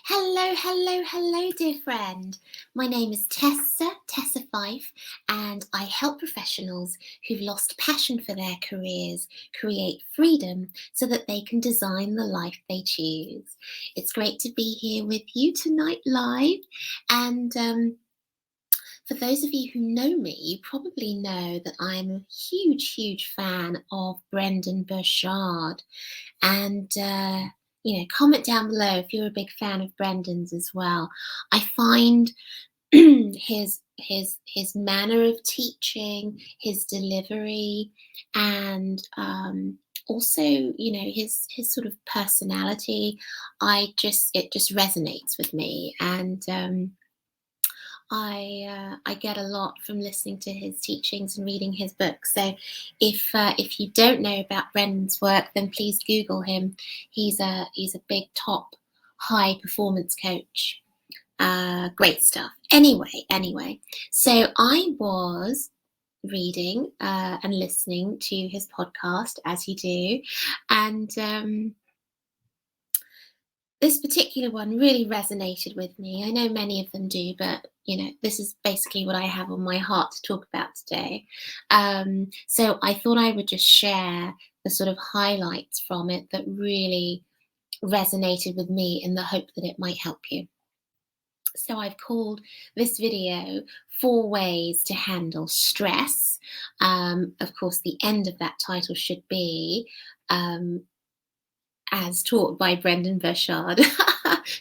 Hello, dear friend. My name is Tessa, Tessafyffe, and I help professionals who've lost passion for their careers create freedom so that they can design the life they choose. It's great to be here with you tonight live. And for those of you who know me, you probably know that I'm a huge fan of Brendan Burchard. And comment down below if you're a big fan of Brendan's as well. I find his manner of teaching, his delivery, and also his sort of personality. It just resonates with me, and I get a lot from listening to his teachings and reading his books. So if you don't know about Brendan's work, then please Google him. He's a big top high performance coach. Great stuff. Anyway, so I was reading and listening to his podcast, as you do, and this particular one really resonated with me. I know many of them do, but this is basically what I have on my heart to talk about today. So I thought I would just share the sort of highlights from it that really resonated with me in the hope that it might help you. So I've called this video 4 Ways to Handle Stress. Of course, the end of that title should be as taught by Brendan Burchard,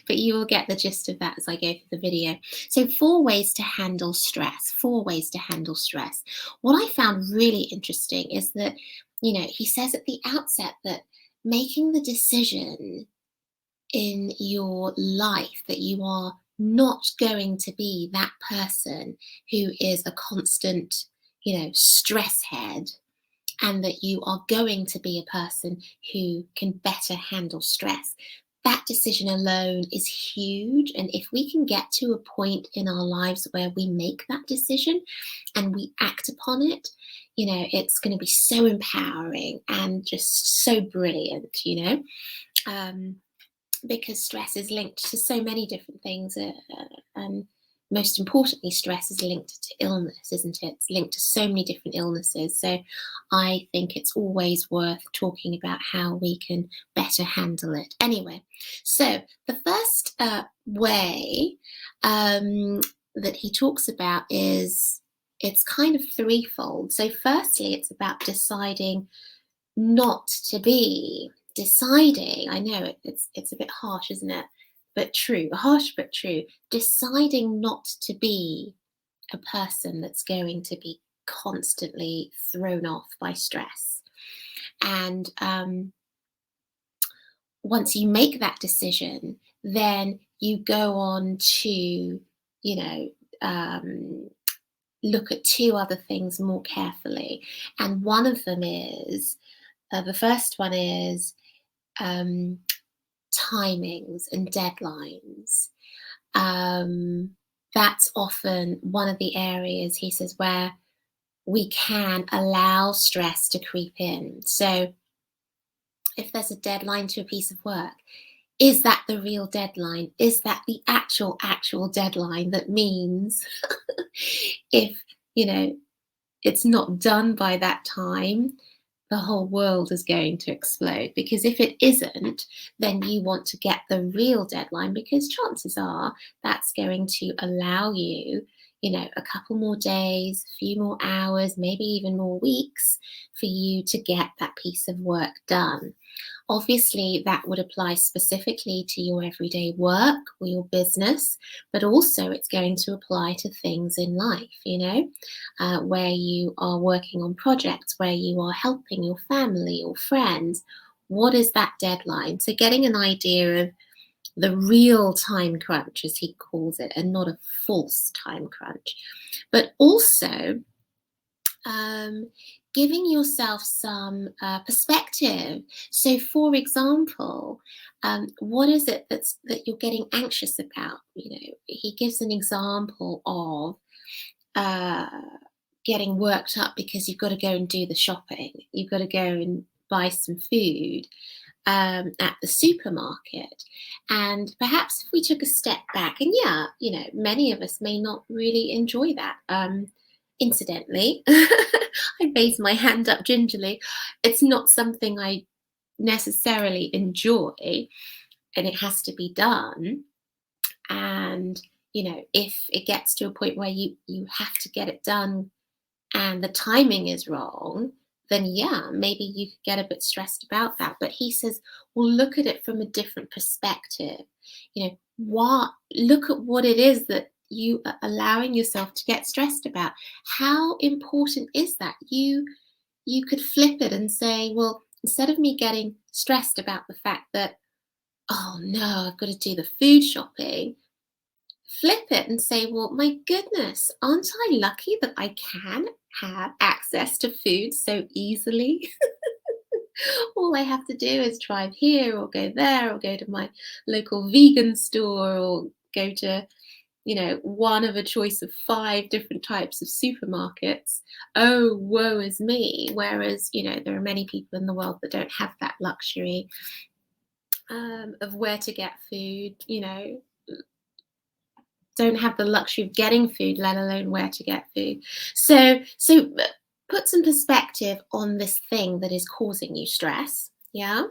but you will get the gist of that as I go through the video. So 4 ways to handle stress, 4 ways to handle stress. What I found really interesting is that, he says at the outset that making the decision in your life that you are not going to be that person who is a constant, stress head, and that you are going to be a person who can better handle stress. That decision alone is huge. And if we can get to a point in our lives where we make that decision and we act upon it, it's going to be so empowering and just so brilliant, because stress is linked to so many different things. And most importantly, stress is linked to illness, isn't it? It's linked to so many different illnesses. So I think it's always worth talking about how we can better handle it. Anyway, so the first way that he talks about it's kind of threefold. So firstly, it's about deciding not to be. Deciding, I know it's a bit harsh, isn't it? But true, harsh but true. Deciding not to be a person that's going to be constantly thrown off by stress. And once you make that decision, then you go on to, look at 2 other things more carefully. And one of them is, the first one is timings and deadlines. That's often one of the areas, he says, where we can allow stress to creep in. So if there's a deadline to a piece of work, is that the real deadline? Is that the actual deadline? That means if, it's not done by that time, the whole world is going to explode. Because if it isn't, then you want to get the real deadline, because chances are that's going to allow you, a couple more days, a few more hours, maybe even more weeks for you to get that piece of work done. Obviously, that would apply specifically to your everyday work or your business, but also it's going to apply to things in life, where you are working on projects, where you are helping your family or friends. What is that deadline? So getting an idea of the real time crunch, as he calls it, and not a false time crunch. But also giving yourself some perspective. So, for example, what is it that you're getting anxious about? He gives an example of getting worked up because you've got to go and do the shopping. You've got to go and buy some food. at the supermarket. And perhaps if we took a step back, and yeah, many of us may not really enjoy that. Incidentally, I raised my hand up gingerly. It's not something I necessarily enjoy, and it has to be done. And if it gets to a point where you have to get it done and the timing is wrong, then yeah, maybe you could get a bit stressed about that. But he says, well, look at it from a different perspective. Look at what it is that you are allowing yourself to get stressed about. How important is that? You could flip it and say, well, instead of me getting stressed about the fact that, oh no, I've got to do the food shopping, flip it and say, well, my goodness, aren't I lucky that I can have access to food so easily? All I have to do is drive here or go there or go to my local vegan store or go to, one of a choice of 5 different types of supermarkets. Oh, woe is me. Whereas, there are many people in the world that don't have that luxury of where to get food, don't have the luxury of getting food, let alone where to get food. So put some perspective on this thing that is causing you stress. Yeah.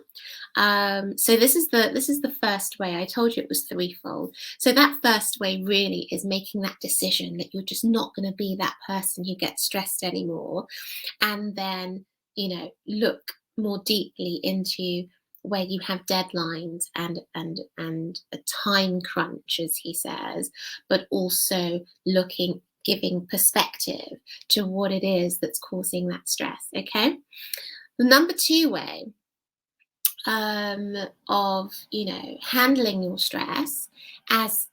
So this is the first way. I told you it was threefold. So that first way really is making that decision that you're just not going to be that person who gets stressed anymore, and then look more deeply into where you have deadlines and a time crunch, as he says, but also giving perspective to what it is that's causing that stress. Okay. The number 2 way of handling your stress, as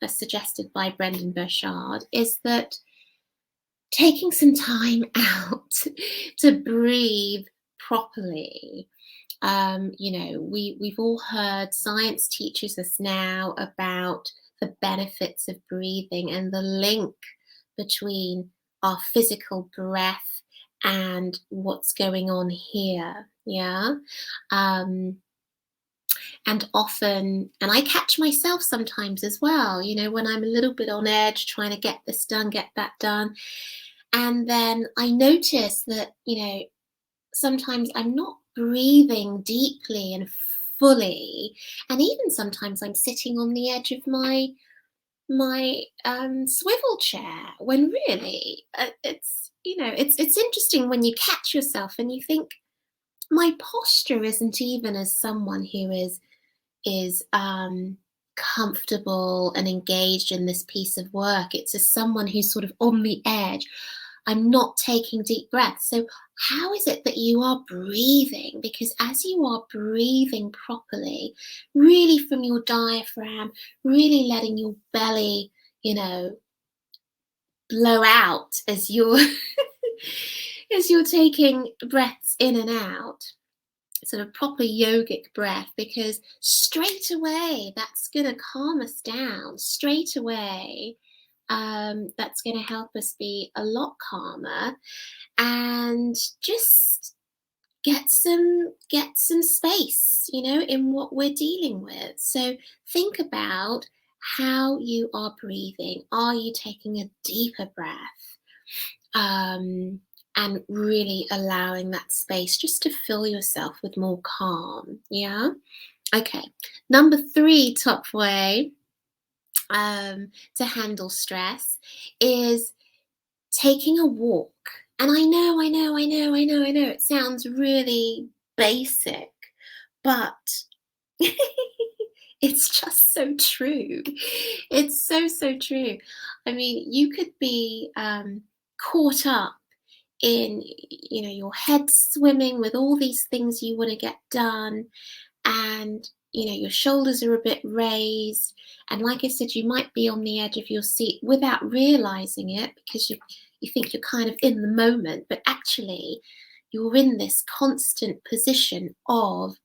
suggested by Brendan Burchard, is that taking some time out to breathe properly. We've all heard, science teaches us now about the benefits of breathing and the link between our physical breath and what's going on here. Yeah. And often, and I catch myself sometimes as well, when I'm a little bit on edge, trying to get this done, get that done. And then I notice that, sometimes I'm not breathing deeply and fully. And even sometimes I'm sitting on the edge of my swivel chair, when really it's interesting when you catch yourself and you think, my posture isn't even as someone who is comfortable and engaged in this piece of work. It's as someone who's sort of on the edge. I'm not taking deep breaths. So how is it that you are breathing? Because as you are breathing properly, really from your diaphragm, really letting your belly, blow out as you're as you're taking breaths in and out, sort of proper yogic breath, because straight away that's going to calm us down. Straight away, that's going to help us be a lot calmer and just get some space, in what we're dealing with. So think about how you are breathing. Are you taking a deeper breath? And really allowing that space just to fill yourself with more calm. Yeah. Okay. Number 3 top way to handle stress is taking a walk. And I know, it sounds really basic, but it's just so true. It's so true. I mean, you could be caught up in, your head swimming with all these things you want to get done, and your shoulders are a bit raised, and like I said, you might be on the edge of your seat without realizing it, because you think you're kind of in the moment, but actually you're in this constant position of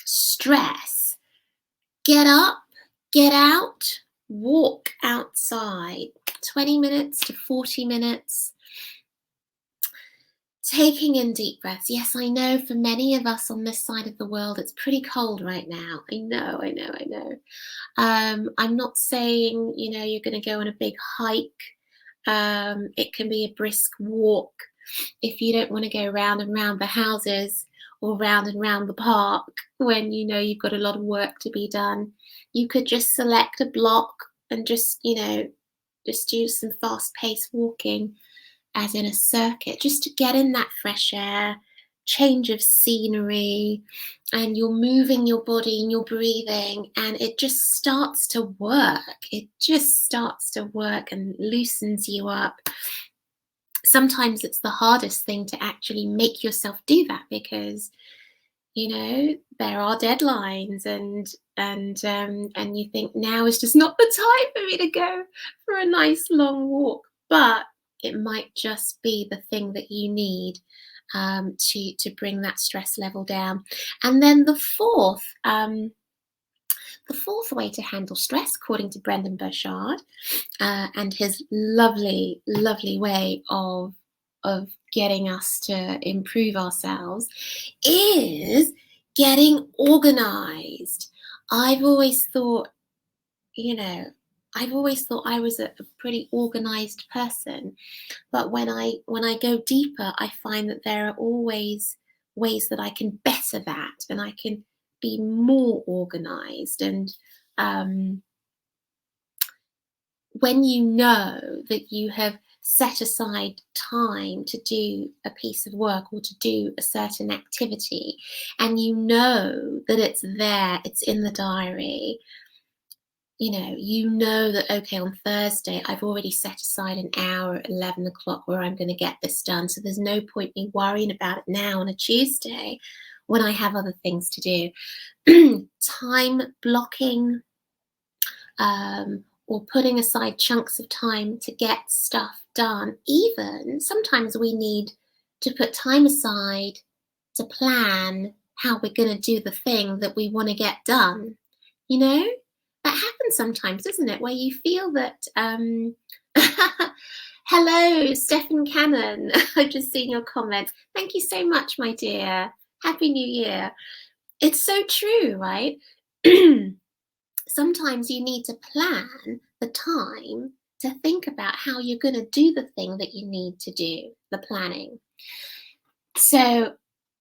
stress. Get up, get out, walk outside 20 minutes to 40 minutes. Taking in deep breaths. Yes, I know for many of us on this side of the world, it's pretty cold right now. I know, I know, I know. I'm not saying, you're going to go on a big hike. It can be a brisk walk if you don't want to go round and round the houses or round and round the park when you know you've got a lot of work to be done. You could just select a block and just do some fast-paced walking as in a circuit, just to get in that fresh air, change of scenery, and you're moving your body and you're breathing, and it just starts to work. It just starts to work and loosens you up. Sometimes it's the hardest thing to actually make yourself do that because there are deadlines and you think now is just not the time for me to go for a nice long walk, but it might just be the thing that you need to bring that stress level down. And then the fourth way to handle stress, according to Brendan Burchard, and his lovely, lovely way of getting us to improve ourselves, is getting organized. I've always thought, I was a pretty organized person, but when I go deeper, I find that there are always ways that I can better that, and I can be more organized. And when you know that you have set aside time to do a piece of work or to do a certain activity, and you know that it's there, it's in the diary, that, okay, on Thursday, I've already set aside an hour at 11 o'clock where I'm going to get this done. So there's no point me worrying about it now on a Tuesday when I have other things to do. Time blocking, or putting aside chunks of time to get stuff done. Even sometimes we need to put time aside to plan how we're going to do the thing that we want to get done. That happens sometimes, doesn't it? Where you feel that, hello, Stephen Cannon. I've just seen your comment. Thank you so much, my dear. Happy New Year. It's so true, right? Sometimes you need to plan the time to think about how you're going to do the thing that you need to do, the planning. So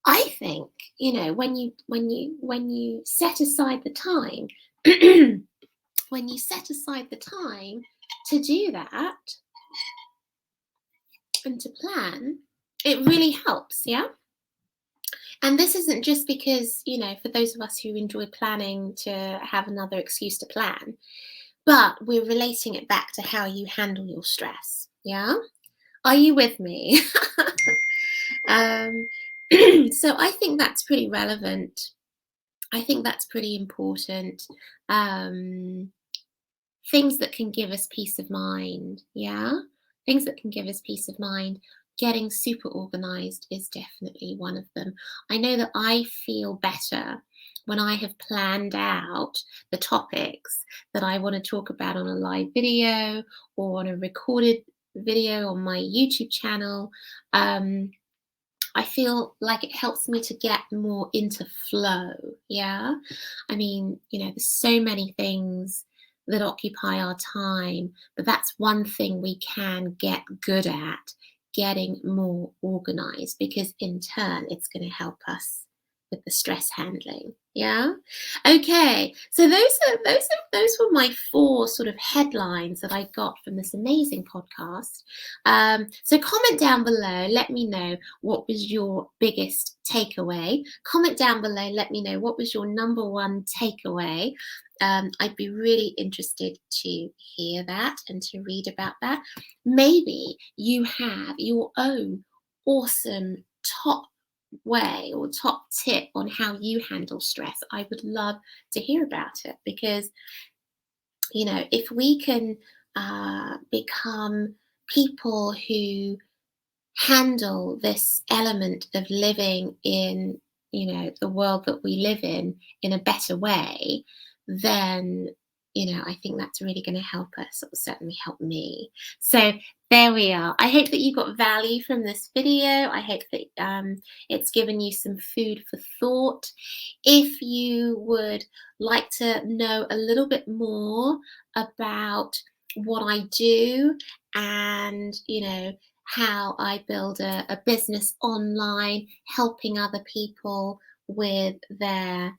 I think, when you set aside the time, when you set aside the time to do that and to plan, it really helps, yeah? And this isn't just because, for those of us who enjoy planning to have another excuse to plan, but we're relating it back to how you handle your stress, yeah? Are you with me? So I think that's pretty relevant. I think that's pretty important. Things that can give us peace of mind, yeah? Things that can give us peace of mind. Getting super organized is definitely one of them. I know that I feel better when I have planned out the topics that I want to talk about on a live video or on a recorded video on my YouTube channel. I feel like it helps me to get more into flow. Yeah. I mean, there's so many things that occupy our time, but that's one thing we can get good at, getting more organized, because in turn, it's going to help us with the stress handling. Yeah. Okay. So those were my 4 sort of headlines that I got from this amazing podcast. So comment down below. Let me know what was your biggest takeaway. Comment down below. Let me know what was your number 1 takeaway. I'd be really interested to hear that and to read about that. Maybe you have your own awesome top way or top tip on how you handle stress. I would love to hear about it, because if we can become people who handle this element of living in the world that we live in a better way, then I think that's really going to help us. It will certainly help me. So There we are. I hope that you got value from this video. I hope that it's given you some food for thought. If you would like to know a little bit more about what I do and, how I build a business online, helping other people with their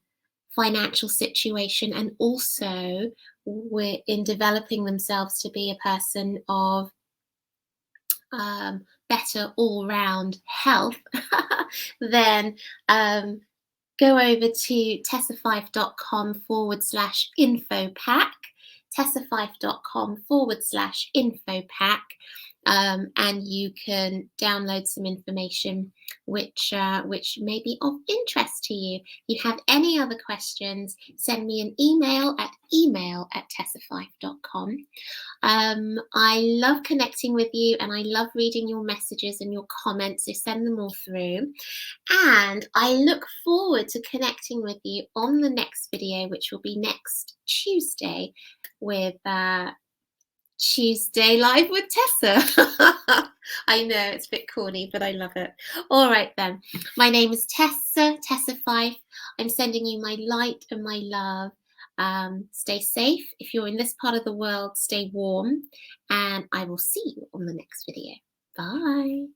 financial situation and also in developing themselves to be a person of better all-round health, then go over to tessafyffe.com/info pack, tessafyffe.com/info pack, and you can download some information which may be of interest to you. If you have any other questions, send me an email at email@tessafyffe.com. I love connecting with you and I love reading your messages and your comments, so send them all through. And I look forward to connecting with you on the next video, which will be next Tuesday with Tuesday Live with Tessa. I know it's a bit corny, but I love it. All right then. My name is Tessa, Tessa Fyffe. I'm sending you my light and my love. Stay safe. If you're in this part of the world, stay warm. And I will see you on the next video. Bye.